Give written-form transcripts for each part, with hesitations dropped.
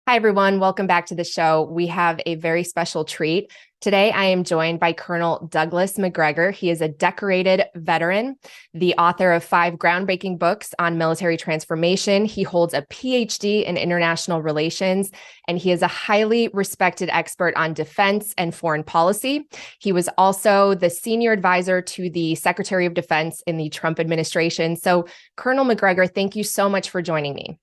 Hi, everyone. Welcome back to the show. We have a very special treat. Today, I am joined by Colonel Douglas Macgregor. He is a decorated veteran, the author of 5 groundbreaking books on military transformation. He holds a PhD in international relations, and he is a highly respected expert on defense and foreign policy. He was also the senior advisor to the Secretary of Defense in the Trump administration. So, Colonel Macgregor, thank you so much for joining me.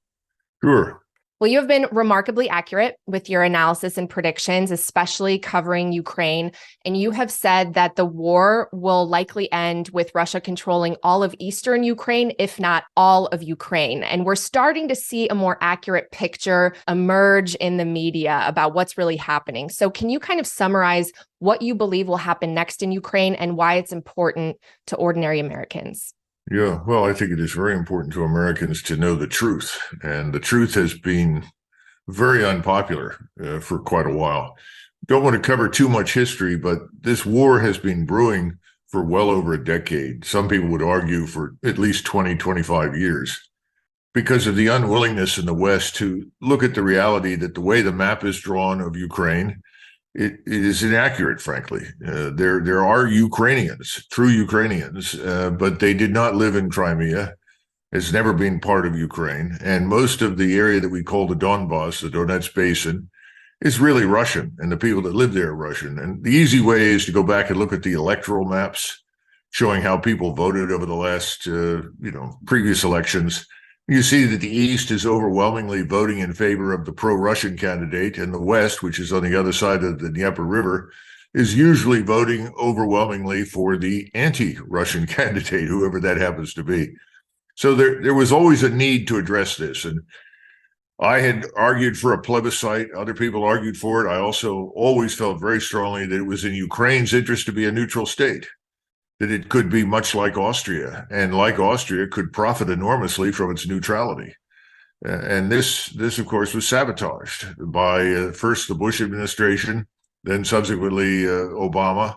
Sure. Well, you have been remarkably accurate with your analysis and predictions, especially covering Ukraine. And you have said that the war will likely end with Russia controlling all of eastern Ukraine, if not all of Ukraine. And we're starting to see a more accurate picture emerge in the media about what's really happening. So can you kind of summarize what you believe will happen next in Ukraine and why it's important to ordinary Americans? Yeah, well, I think it is very important to Americans to know the truth. And the truth has been very unpopular for quite a while. Don't want to cover too much history, but this war has been brewing for well over a decade. Some people would argue for at least 20, 25 years because of the unwillingness in the West to look at the reality that the way the map is drawn of Ukraine, it is inaccurate, frankly. There are Ukrainians, true Ukrainians, but they did not live in Crimea. It's never been part of Ukraine. And most of the area that we call the Donbass, the Donetsk Basin, is really Russian, and the people that live there are Russian. And the easy way is to go back and look at the electoral maps showing how people voted over the last, previous elections. You see that the East is overwhelmingly voting in favor of the pro-Russian candidate, and the West, which is on the other side of the Dnieper River, is usually voting overwhelmingly for the anti-Russian candidate, whoever that happens to be. So there was always a need to address this. And I had argued for a plebiscite. Other people argued for it. I also always felt very strongly that it was in Ukraine's interest to be a neutral state, that it could be much like Austria, and like Austria, could profit enormously from its neutrality. And this, of course, was sabotaged by first the Bush administration, then subsequently Obama.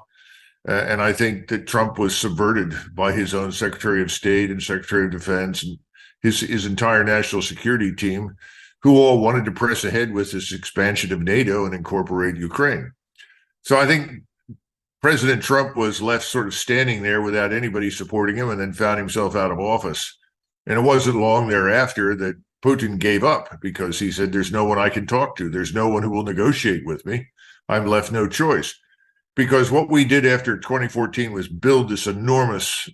And I think that Trump was subverted by his own Secretary of State and Secretary of Defense and his entire national security team, who all wanted to press ahead with this expansion of NATO and incorporate Ukraine. So I think President Trump was left sort of standing there without anybody supporting him, and then found himself out of office. And it wasn't long thereafter that Putin gave up, because he said, there's no one I can talk to. There's no one who will negotiate with me. I'm left no choice. Because what we did after 2014 was build this enormous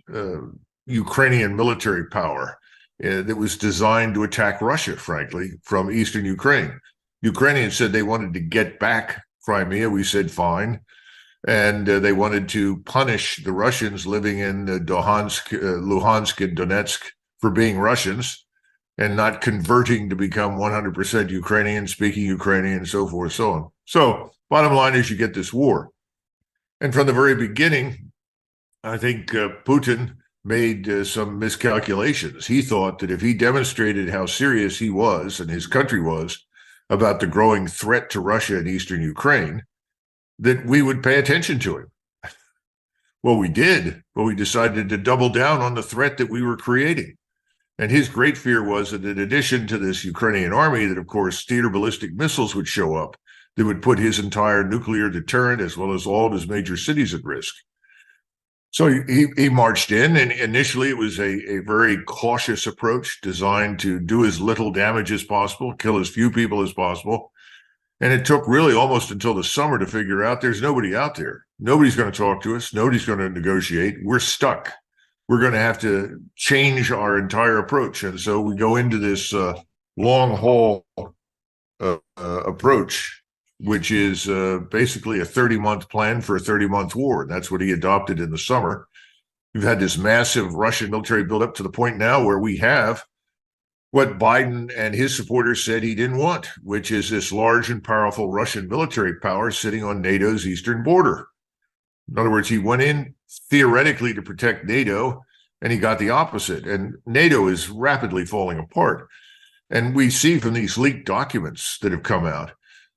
Ukrainian military power that was designed to attack Russia, frankly, from eastern Ukraine. Ukrainians said they wanted to get back Crimea. We said, fine. And they wanted to punish the Russians living in Luhansk, and Donetsk for being Russians and not converting to become 100% Ukrainian, speaking Ukrainian, so forth, so on. So bottom line is you get this war. And from the very beginning, I think Putin made some miscalculations. He thought that if he demonstrated how serious he was and his country was about the growing threat to Russia in eastern Ukraine, that we would pay attention to him. Well, we did, but we decided to double down on the threat that we were creating. And his great fear was that in addition to this Ukrainian army, that of course theater ballistic missiles would show up that would put his entire nuclear deterrent as well as all of his major cities at risk. So he marched in, and initially it was a very cautious approach designed to do as little damage as possible, kill as few people as possible. And it took really almost until the summer to figure out there's nobody out there. Nobody's going to talk to us. Nobody's going to negotiate. We're stuck. We're going to have to change our entire approach. And so we go into this long haul approach, which is basically a 30-month plan for a 30-month war. And that's what he adopted in the summer. We've had this massive Russian military buildup to the point now where we have what Biden and his supporters said he didn't want, which is this large and powerful Russian military power sitting on NATO's eastern border. In other words, he went in theoretically to protect NATO, and he got the opposite. And NATO is rapidly falling apart. And we see from these leaked documents that have come out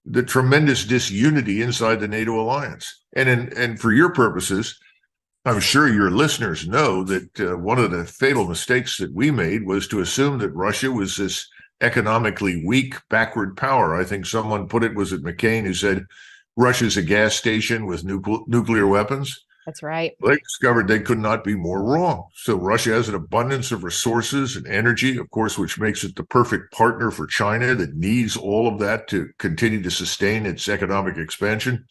the tremendous disunity inside the NATO alliance. And for your purposes, I'm sure your listeners know that one of the fatal mistakes that we made was to assume that Russia was this economically weak, backward power. I think someone put it, was it McCain, who said Russia's a gas station with nuclear weapons? That's right. They discovered they could not be more wrong. So Russia has an abundance of resources and energy, of course, which makes it the perfect partner for China that needs all of that to continue to sustain its economic expansion.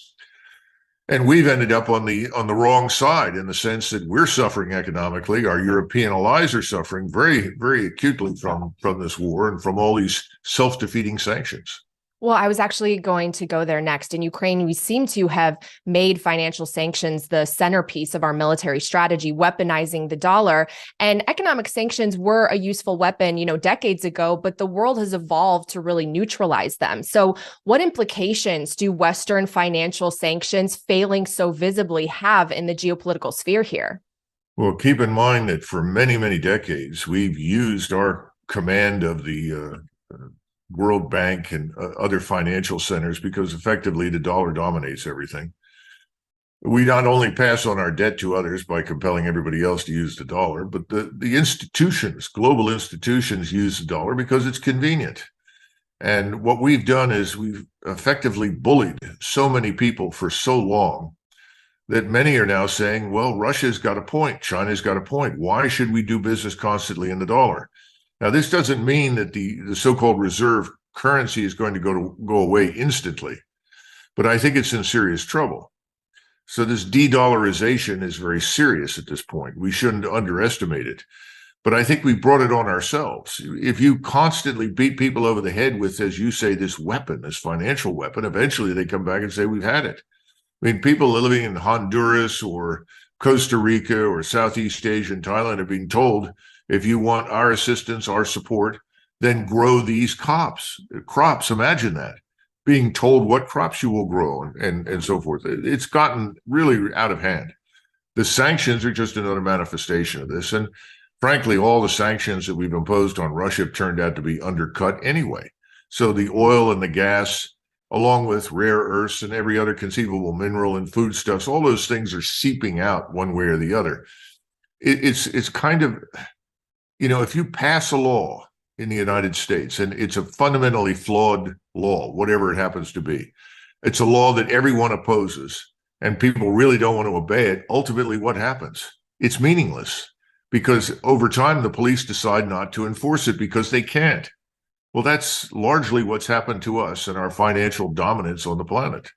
And we've ended up on the wrong side, in the sense that we're suffering economically. Our European allies are suffering very, very acutely from this war and from all these self-defeating sanctions. Well, I was actually going to go there next. In Ukraine, we seem to have made financial sanctions the centerpiece of our military strategy, weaponizing the dollar. And economic sanctions were a useful weapon, decades ago, but the world has evolved to really neutralize them. So what implications do Western financial sanctions failing so visibly have in the geopolitical sphere here? Well, keep in mind that for many, many decades, we've used our command of the World Bank and other financial centers, because effectively the dollar dominates everything. We not only pass on our debt to others by compelling everybody else to use the dollar, but the institutions, global institutions, use the dollar because it's convenient. And what we've done is we've effectively bullied so many people for so long that many are now saying, well, Russia's got a point, China's got a point. Why should we do business constantly in the dollar? Now, this doesn't mean that the so-called reserve currency is going to go away instantly, but I think it's in serious trouble. So this de-dollarization is very serious at this point. We shouldn't underestimate it. But I think we brought it on ourselves. If you constantly beat people over the head with, as you say, this weapon, this financial weapon, eventually they come back and say, we've had it. I mean, people living in Honduras or Costa Rica or Southeast Asia and Thailand are being told, if you want our assistance, our support, then grow these crops. Imagine that, being told what crops you will grow and so forth. It's gotten really out of hand. The sanctions are just another manifestation of this. And frankly, all the sanctions that we've imposed on Russia have turned out to be undercut anyway. So the oil and the gas, along with rare earths and every other conceivable mineral and foodstuffs, all those things are seeping out one way or the other. It's kind of, if you pass a law in the United States, and it's a fundamentally flawed law, whatever it happens to be, it's a law that everyone opposes and people really don't want to obey it. Ultimately, what happens? It's meaningless, because over time, the police decide not to enforce it because they can't. Well, that's largely what's happened to us and our financial dominance on the planet.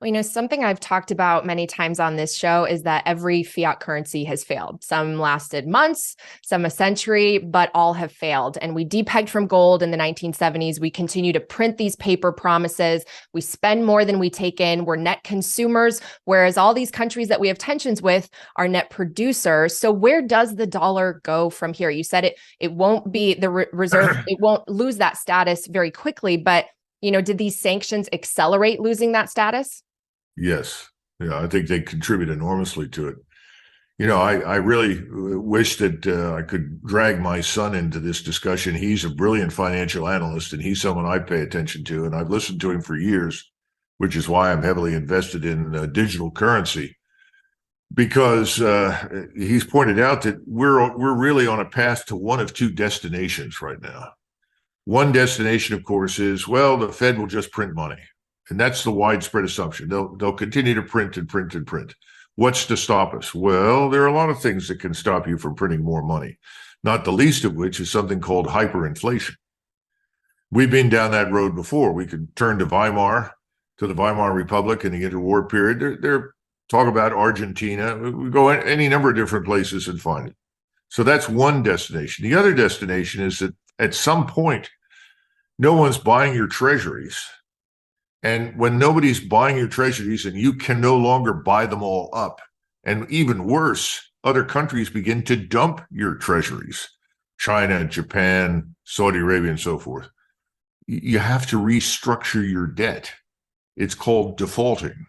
Well, something I've talked about many times on this show is that every fiat currency has failed. Some lasted months, some a century, but all have failed. And we depegged from gold in the 1970s. We continue to print these paper promises. We spend more than we take in. We're net consumers, whereas all these countries that we have tensions with are net producers. So where does the dollar go from here? You said it won't be the reserve. It won't lose that status very quickly. But, did these sanctions accelerate losing that status? Yes. Yeah, I think they contribute enormously to it. I really wish that I could drag my son into this discussion. He's a brilliant financial analyst, and he's someone I pay attention to, and I've listened to him for years, which is why I'm heavily invested in digital currency, because he's pointed out that we're really on a path to one of two destinations right now. One destination, of course, is, well, the Fed will just print money. And that's the widespread assumption. They'll continue to print and print and print. What's to stop us? Well, there are a lot of things that can stop you from printing more money, not the least of which is something called hyperinflation. We've been down that road before. We could turn to the Weimar Republic in the interwar period. They're talk about Argentina. We go any number of different places and find it. So that's one destination. The other destination is that at some point, no one's buying your treasuries. And when nobody's buying your treasuries and you can no longer buy them all up, and even worse, other countries begin to dump your treasuries, China, Japan, Saudi Arabia, and so forth, you have to restructure your debt. It's called defaulting.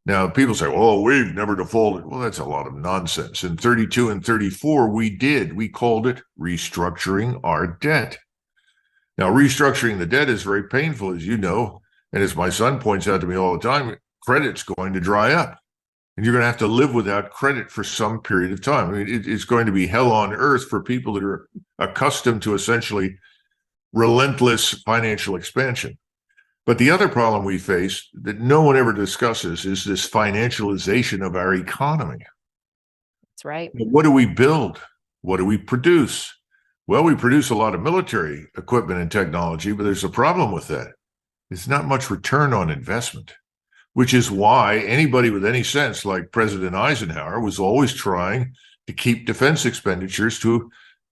Now, people say, oh, we've never defaulted. Well, that's a lot of nonsense. In 32 and 34, we did. We called it restructuring our debt. Now, restructuring the debt is very painful, as you know. And as my son points out to me all the time, credit's going to dry up. And you're going to have to live without credit for some period of time. I mean, it's going to be hell on earth for people that are accustomed to essentially relentless financial expansion. But the other problem we face that no one ever discusses is this financialization of our economy. That's right. What do we build? What do we produce? Well, we produce a lot of military equipment and technology, but there's a problem with that. There's not much return on investment, which is why anybody with any sense, like President Eisenhower, was always trying to keep defense expenditures to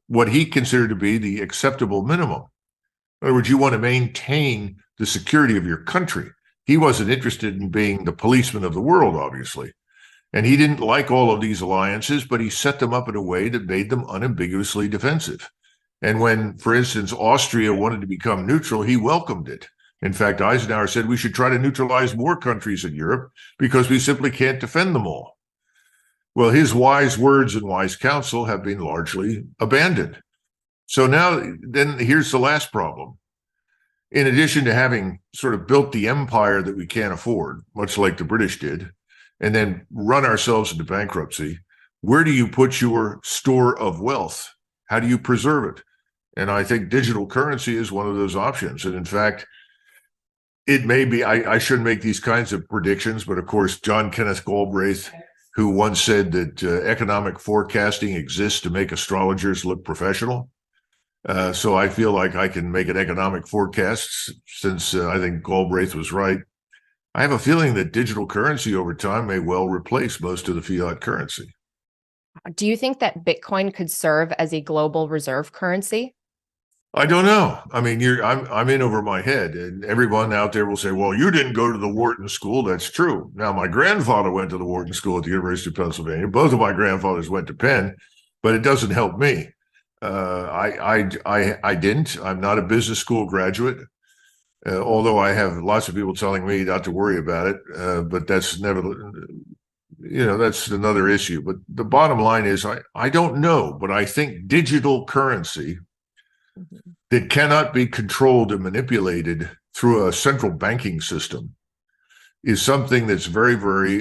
what he considered to be the acceptable minimum. In other words, you want to maintain the security of your country. He wasn't interested in being the policeman of the world, obviously. And he didn't like all of these alliances, but he set them up in a way that made them unambiguously defensive. And when, for instance, Austria wanted to become neutral, he welcomed it. In fact, Eisenhower said we should try to neutralize more countries in Europe because we simply can't defend them all. Well, his wise words and wise counsel have been largely abandoned. So now, then here's the last problem. In addition to having sort of built the empire that we can't afford, much like the British did, and then run ourselves into bankruptcy, where do you put your store of wealth? How do you preserve it? And I think digital currency is one of those options. And in fact, it may be, I shouldn't make these kinds of predictions, but of course, John Kenneth Galbraith, who once said that economic forecasting exists to make astrologers look professional. So I feel like I can make an economic forecast since I think Galbraith was right. I have a feeling that digital currency over time may well replace most of the fiat currency. Do you think that Bitcoin could serve as a global reserve currency? I don't know. I mean, I'm in over my head, and everyone out there will say, well, you didn't go to the Wharton School. That's true. Now, my grandfather went to the Wharton School at the University of Pennsylvania. Both of my grandfathers went to Penn, but it doesn't help me. I didn't. I'm not a business school graduate, although I have lots of people telling me not to worry about it. But that's never, that's another issue. But the bottom line is, I don't know, but I think digital currency that cannot be controlled and manipulated through a central banking system is something that's very, very